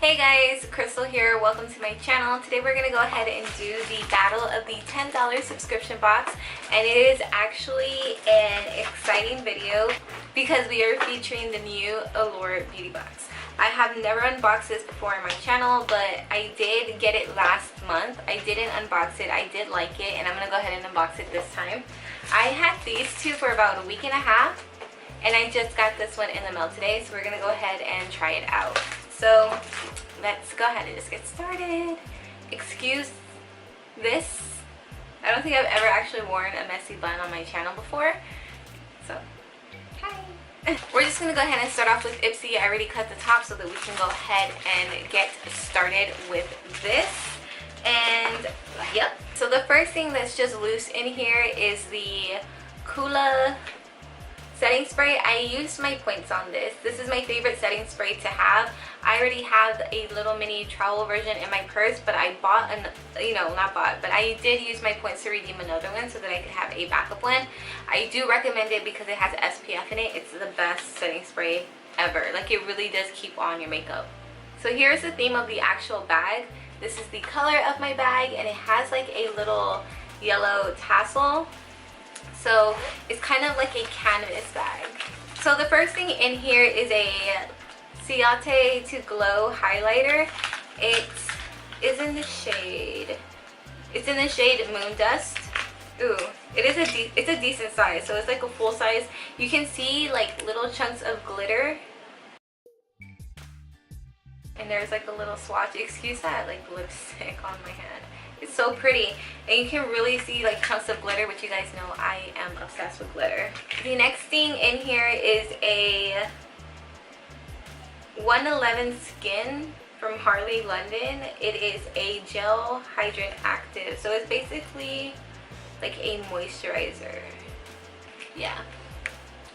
Hey guys, Krystal here. Welcome to my channel. Today we're going to go ahead and do the battle of the $10 subscription box, and it is actually an exciting video because we are featuring the new Allure beauty box. I have never unboxed this before on my channel, but I did get it last month. I didn't unbox it. I did like it, and I'm going to go ahead and unbox it this time. I had these two for about a week and a half, and I just got this one in the mail today, so we're going to go ahead and try it out. So let's go ahead and just get started. Excuse this. I don't think I've ever actually worn a messy bun on my channel before. So, hi. We're just gonna go ahead and start off with Ipsy. I already cut the top so that we can go ahead and get started with this. And yep. So the first thing that's just loose in here is the Couture setting spray. I used my points on this. This is my favorite setting spray to have. I already have a little mini travel version in my purse, but I bought but I did use my points to redeem another one so that I could have a backup one. I do recommend it because it has SPF in it. It's the best setting spray ever. Like, it really does keep on your makeup. So here's the theme of the actual bag. This is the color of my bag, and it has like a little yellow tassel. So it's kind of like a canvas bag. So the first thing in here is a Ciate to Glow highlighter. It is in the shade. It's in the shade Moon Dust. Ooh, it's a decent size. So it's like a full size. You can see like little chunks of glitter. And there's like a little swatch. Excuse that like lipstick on my hand. It's so pretty, and you can really see like chunks of glitter, which you guys know I am obsessed with glitter. The next thing in here is a 111 Skin from Harley London. It is a gel hydrant active, so it's basically like a moisturizer. Yeah.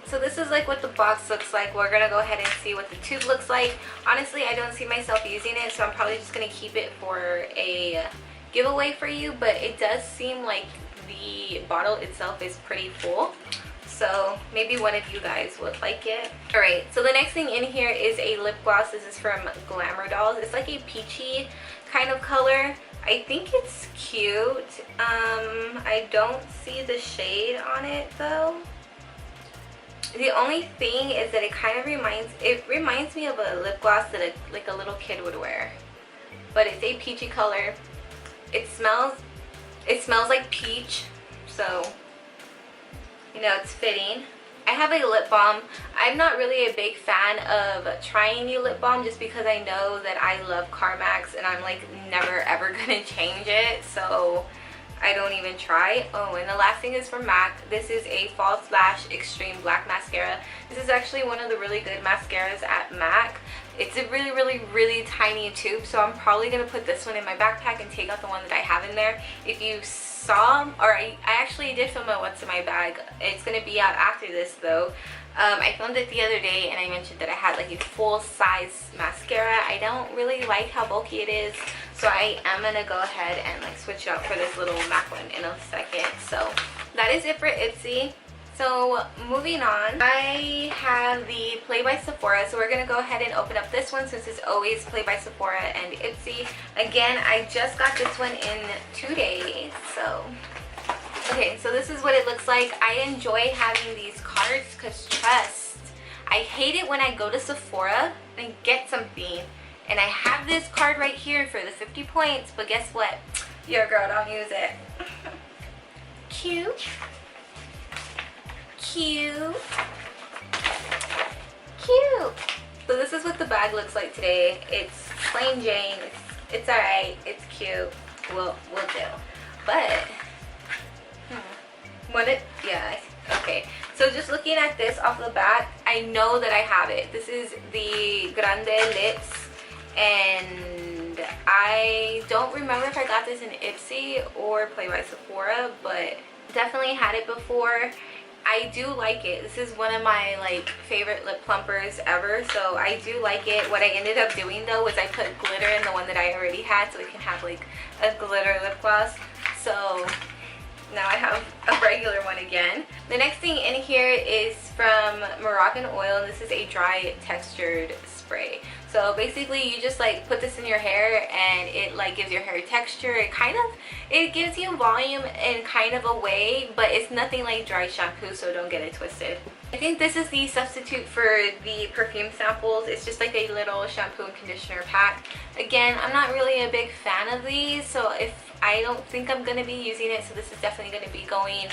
So this is like what the box looks like. We're gonna go ahead and see what the tube looks like. Honestly, I don't see myself using it, so I'm probably just gonna keep it for a giveaway for you, but it does seem like the bottle itself is pretty full, so maybe one of you guys would like it. All right, so the next thing in here is a lip gloss. This is from Glamour Dolls. It's like a peachy kind of color. I think it's cute. I don't see the shade on it though. The only thing is that it reminds me of a lip gloss that like a little kid would wear, but it's a peachy color. It smells like peach, so you know it's fitting. I have a lip balm. I'm not really a big fan of trying new lip balm just because I know that I love Carmax and I'm like never ever gonna change it, so I don't even try. Oh, and the last thing is from MAC. This is a False Lash Extreme Black Mascara. This is actually one of the really good mascaras at MAC. It's a really tiny tube, so I'm probably going to put this one in my backpack and take out the one that I have in there. If you saw, or I actually did film a what's in my bag. It's going to be out after this though. I filmed it the other day and I mentioned that I had like a full size mascara. I don't really like how bulky it is, so I am going to go ahead and like switch it out for this little MAC one in a second. So that is it for Ipsy. So moving on, I have the Play by Sephora, so we're going to go ahead and open up this one since it's always Play by Sephora and Ipsy. Again, I just got this one in 2 days, so okay, so this is what it looks like. I enjoy having these cards because trust, I hate it when I go to Sephora and get something and I have this card right here for the 50 points, but guess what? Your girl don't use it. Cute. Cute. Cute. So this is what the bag looks like today. It's plain Jane. It's alright. It's cute. We'll do. But okay. So just looking at this off the bat, I know that I have it. This is the Grande Lips, and I don't remember if I got this in Ipsy or Play by Sephora, but definitely had it before. I do like it. This is one of my like favorite lip plumpers ever, so I do like it. What I ended up doing though was I put glitter in the one that I already had so it can have like a glitter lip gloss. So now I have a regular one again. The next thing in here is from Moroccan Oil. This is a dry textured spray. So basically you just like put this in your hair and it like gives your hair texture. It gives you volume in kind of a way, but it's nothing like dry shampoo, so don't get it twisted. I think this is the substitute for the perfume samples. It's just like a little shampoo and conditioner pack. Again, I'm not really a big fan of these, so I don't think I'm going to be using it, so this is definitely going to be going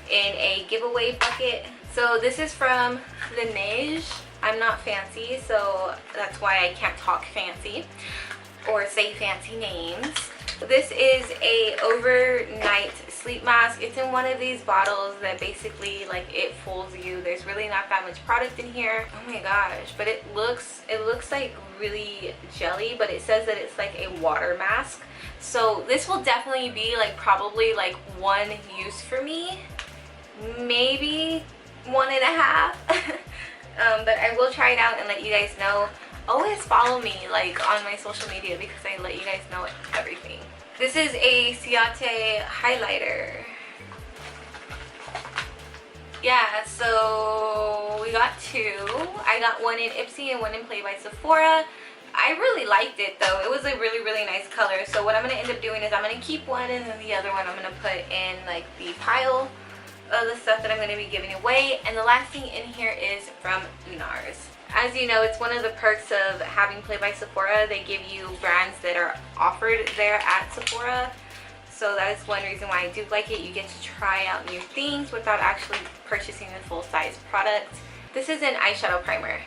in a giveaway bucket. So this is from Laneige. I'm not fancy, so that's why I can't talk fancy or say fancy names. This is a overnight sleep mask. It's in one of these bottles that basically like it fools you. There's really not that much product in here. Oh my gosh, but it looks like really jelly, but it says that it's like a water mask. So this will definitely be like probably like one use for me, maybe 1.5. But I will try it out and let you guys know. Always follow me like on my social media because I let you guys know everything. This is a Ciate highlighter. Yeah, so we got two. I got one in Ipsy and one in Play by Sephora. I really liked it though. It was a really nice color. So what I'm going to end up doing is I'm going to keep one and then the other one I'm going to put in like the pile of the stuff that I'm going to be giving away. And the last thing in here is from NARS. As you know, it's one of the perks of having Play by Sephora. They give you brands that are offered there at Sephora. So that is one reason why I do like it. You get to try out new things without actually purchasing the full-size product. This is an eyeshadow primer.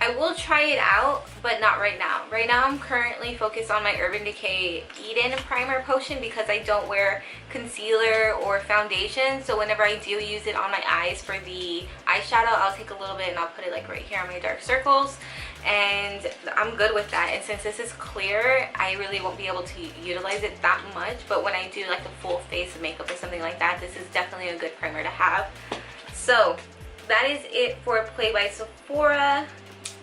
I will try it out, but not right now. Right now I'm currently focused on my Urban Decay Eden Primer Potion because I don't wear concealer or foundation. So whenever I do use it on my eyes for the eyeshadow, I'll take a little bit and I'll put it like right here on my dark circles. And I'm good with that. And since this is clear, I really won't be able to utilize it that much. But when I do like a full face of makeup or something like that, this is definitely a good primer to have. So that is it for Play by Sephora.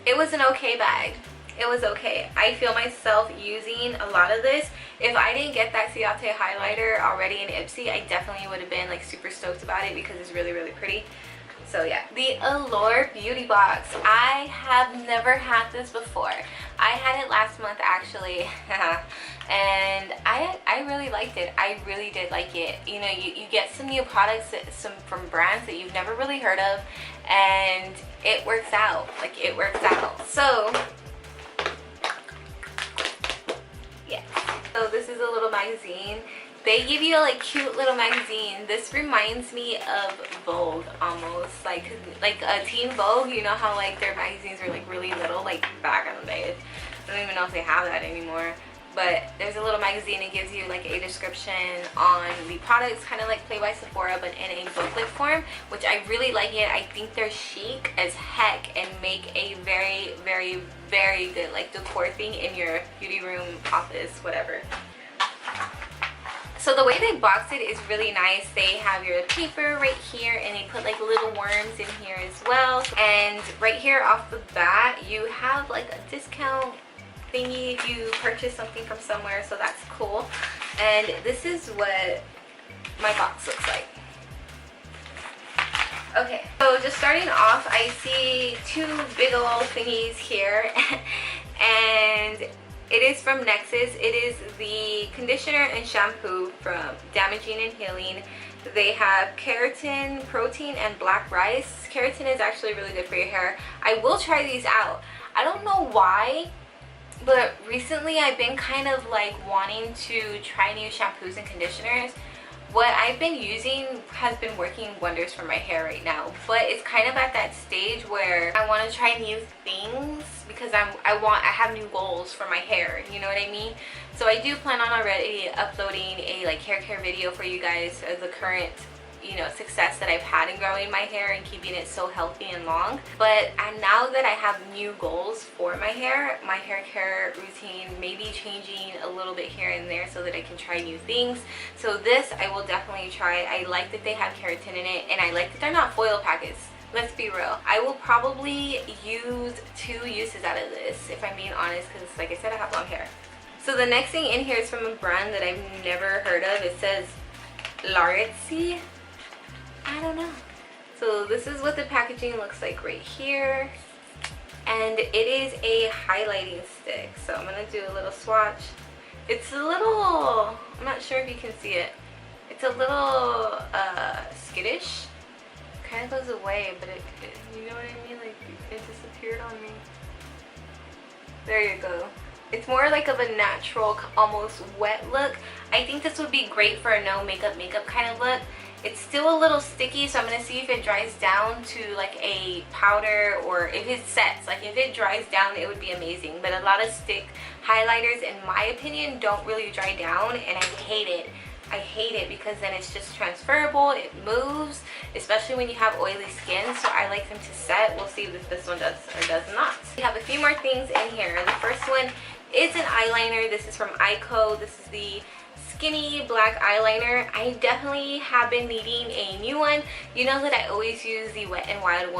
It was an okay bag. It was okay. I feel myself using a lot of this. If I didn't get that Ciate highlighter already in Ipsy, I definitely would have been like super stoked about it because it's really pretty. So yeah, the Allure beauty box. I have never had this before. I had it last month actually. And I really liked it. I really did like it. You know, you get some new products from brands that you've never really heard of, and it works out. Like, it works out. So yeah. So this is a little magazine. They give you a like cute little magazine. This reminds me of Vogue almost, like a Teen Vogue. You know how like their magazines were like really little, like back in the day. I don't even know if they have that anymore. But there's a little magazine. It gives you like a description on the products, kind of like Play by Sephora, but in a booklet form, which I really like it. I think they're chic as heck and make a very good like decor thing in your beauty room, office, whatever. So the way they box it is really nice. They have your paper right here and they put like little worms in here as well. And right here off the bat, you have like a discount thingy if you purchase something from somewhere, so that's cool. And this is what my box looks like. Okay, so just starting off, I see two big old thingies here. And it is from Nexus. It is the conditioner and shampoo from Damaging and Healing. They have keratin, protein, and black rice. Keratin is actually really good for your hair. I will try these out. I don't know why, but recently I've been kind of like wanting to try new shampoos and conditioners. What I've been using has been working wonders for my hair right now, but it's kind of at that stage where I want to try new things because I have new goals for my hair, you know what I mean? So I do plan on already uploading a like hair care video for you guys as the current, you know, success that I've had in growing my hair and keeping it so healthy and long. But now that I have new goals for my hair care routine may be changing a little bit here and there so that I can try new things. So this I will definitely try. I like that they have keratin in it, and I like that they're not foil packets. Let's be real. I will probably use 2 uses out of this, if I'm being honest, because like I said, I have long hair. So the next thing in here is from a brand that I've never heard of. It says Laretzi. I don't know. So this is what the packaging looks like right here. and it is a highlighting stick. So I'm gonna do a little swatch. It's a little, I'm not sure if you can see it. It's a little skittish. Kind of goes away, but it, you know what I mean? Like it disappeared on me. There you go. It's more like of a natural, almost wet look. I think this would be great for a no makeup kind of look. It's still a little sticky, so I'm going to see if it dries down to like a powder, or if it sets. Like if it dries down, it would be amazing. But a lot of stick highlighters, in my opinion, don't really dry down, and I hate it. I hate it because then it's just transferable, it moves, especially when you have oily skin. So I like them to set. We'll see if this one does or does not. We have a few more things in here. The first one is an eyeliner. This is from Ico. This is the skinny black eyeliner. I definitely have been needing a new one. You know that I always use the Wet n Wild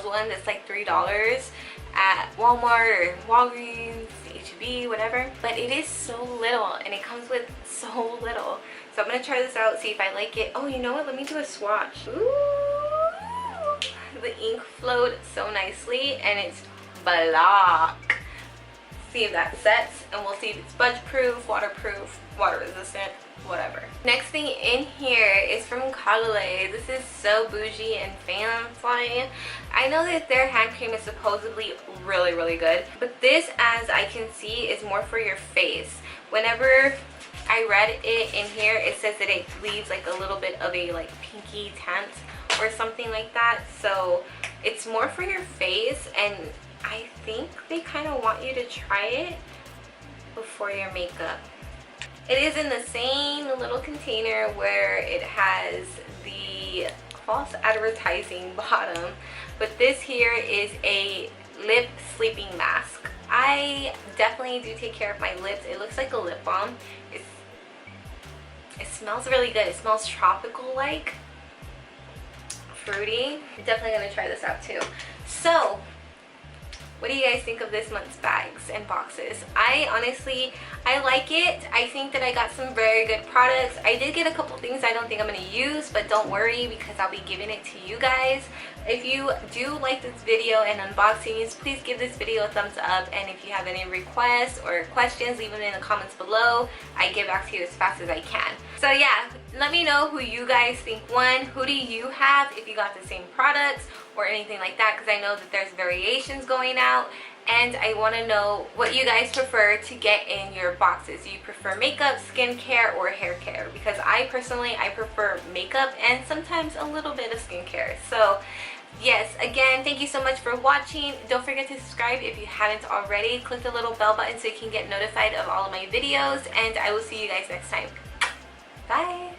one, that's like $3 at Walmart or Walgreens, H-E-B, whatever. But it is so little, and it comes with so little. So I'm gonna try this out, see if I like it. Oh, you know what? Let me do a swatch. Ooh, the ink flowed so nicely, and it's black. See if that sets, and we'll see if it's budge proof, waterproof, water resistant, whatever. Next thing in here is from Krystal. This is so bougie and fancy. I know that their hand cream is supposedly really good, but this, as I can see, is more for your face. Whenever I read it in here, it says that it leaves like a little bit of a like pinky tint or something like that. So it's more for your face, and I think they kind of want you to try it before your makeup. It is in the same little container where it has the false advertising bottom, but this here is a lip sleeping mask. I definitely do take care of my lips. It looks like a lip balm. It smells really good. It smells tropical, like fruity. I'm definitely gonna try this out too. So what do you guys think of this month's bags and boxes? I like it. I think that I got some very good products. I did get a couple things I don't think I'm going to use, but don't worry because I'll be giving it to you guys. If you do like this video and unboxings, please give this video a thumbs up, and if you have any requests or questions, leave them in the comments below. I get back to you as fast as I can. So yeah, let me know who you guys think won. Who do you have, if you got the same products or anything like that, because I know that there's variations going out, and I want to know what you guys prefer to get in your boxes. Do you prefer makeup, skincare, or hair care? Because I personally prefer makeup and sometimes a little bit of skincare. So yes, again, thank you so much for watching. Don't forget to subscribe if you haven't already. Click the little bell button so you can get notified of all of my videos, and I will see you guys next time. Bye.